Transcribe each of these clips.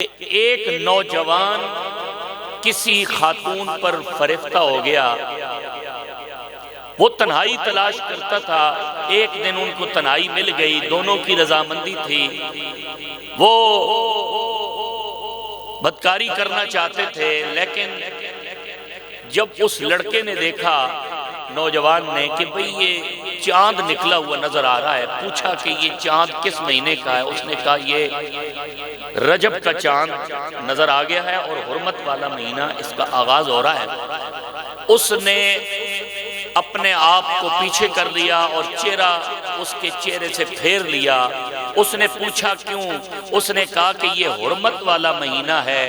ایک نوجوان کسی خاتون پر فریفتہ ہو گیا، وہ تنہائی تلاش کرتا تھا۔ ایک دن ان کو تنہائی مل گئی، دونوں کی رضامندی تھی، وہ بدکاری کرنا چاہتے تھے، لیکن جب اس لڑکے نے دیکھا نوجوان نے کہ بھئی یہ چاند نکلا ہوا نظر آ رہا ہے، پوچھا کہ یہ چاند کس مہینے کا ہے؟ اس نے کہا یہ رجب کا چاند نظر آ گیا ہے اور حرمت والا مہینہ اس کا آغاز ہو رہا ہے۔ اس نے اپنے آپ کو پیچھے کر لیا اور چہرہ اس کے چہرے سے پھیر لیا۔ اس نے پوچھا کیوں؟ اس نے کہا کہ یہ حرمت والا مہینہ ہے،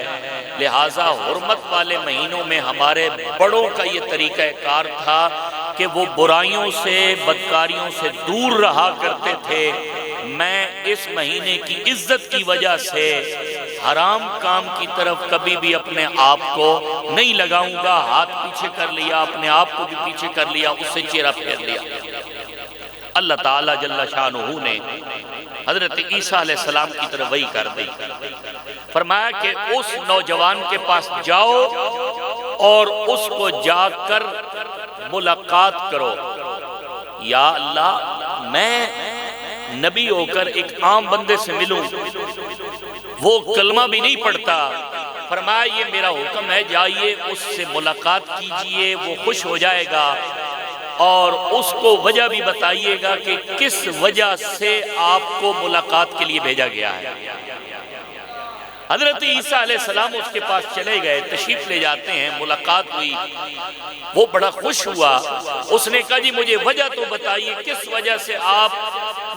لہٰذا حرمت والے مہینوں میں ہمارے بڑوں کا یہ طریقہ کار تھا کہ وہ برائیوں سے بدکاریوں سے دور رہا کرتے تھے۔ میں اس مہینے کی عزت کی وجہ سے حرام کام کی طرف کبھی بھی اپنے آپ کو نہیں لگاؤں گا۔ ہاتھ پیچھے کر لیا، اپنے آپ کو بھی پیچھے کر لیا، اس سے چہرہ پھیر لیا۔ اللہ تعالیٰ جل شانہ نے حضرت عیسیٰ علیہ السلام کی طرف وحی کر دی، فرمایا کہ اس نوجوان کے پاس جاؤ اور اس کو جا کر ملاقات کرو۔ یا اللہ، میں نبی ہو کر ایک عام بندے سے ملوں، وہ کلمہ بھی نہیں پڑھتا۔ فرمایا یہ میرا حکم ہے، جائیے اس سے ملاقات کیجئے، وہ خوش ہو جائے گا اور اس کو وجہ بھی بتائیے گا کہ کس وجہ سے آپ کو ملاقات کے لیے بھیجا گیا ہے۔ حضرت عیسیٰ علیہ السلام اس کے پاس چلے گئے، تشریف لے جاتے ہیں، ملاقات ہوئی، وہ بڑا خوش ہوا۔ اس نے کہا جی مجھے وجہ تو بتائیے، کس وجہ سے آپ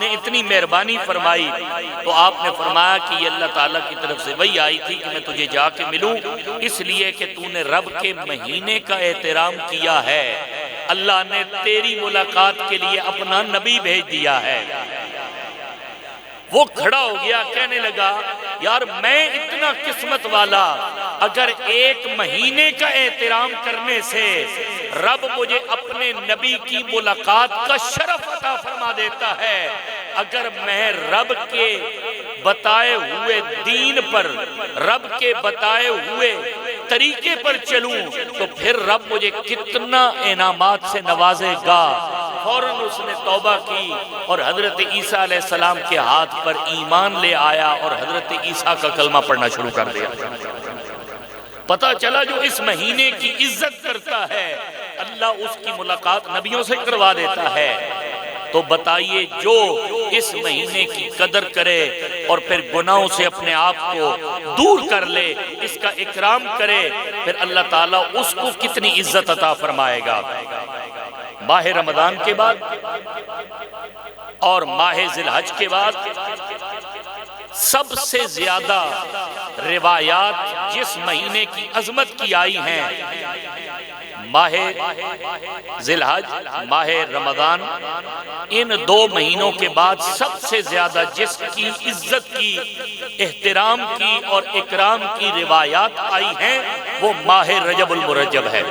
نے اتنی مہربانی فرمائی؟ تو آپ نے فرمایا کہ یہ اللہ تعالیٰ کی طرف سے وحی آئی تھی کہ میں تجھے جا کے ملوں، اس لیے کہ تو نے رب کے مہینے کا احترام کیا ہے، اللہ نے تیری ملاقات کے لیے اپنا نبی بھیج دیا ہے۔ وہ کھڑا ہو گیا، کہنے لگا یار میں اتنا قسمت والا، اگر ایک مہینے کا احترام کرنے سے رب مجھے اپنے نبی کی ملاقات کا شرف عطا فرما دیتا ہے، اگر میں رب کے بتائے ہوئے دین پر، رب کے بتائے ہوئے طریقے پر چلوں تو پھر رب مجھے کتنا انعامات سے نوازے گا۔ فوراً اس نے توبہ کی اور حضرت عیسیٰ علیہ السلام کے ہاتھ پر ایمان لے آیا اور حضرت عیسیٰ کا کلمہ پڑھنا شروع کر دیا۔ پتہ چلا جو اس مہینے کی عزت کرتا ہے، اللہ اس کی ملاقات نبیوں سے کروا دیتا ہے۔ تو بتائیے جو اس مہینے کی قدر کرے اور پھر گناہوں سے اپنے آپ کو دور کر لے، اس کا اکرام کرے، پھر اللہ تعالیٰ اس کو کتنی عزت عطا فرمائے گا۔ ماہ رمضان کے بعد اور ماہ ذی الحج کے بعد سب سے زیادہ روایات جس مہینے کی عظمت کی آئی ہیں، ماہ ذی الحج، ماہ رمضان، ان دو مہینوں کے بعد سب سے زیادہ جس کی عزت کی، احترام کی اور اکرام کی روایات آئی ہیں، وہ ماہ رجب المرجب ہے۔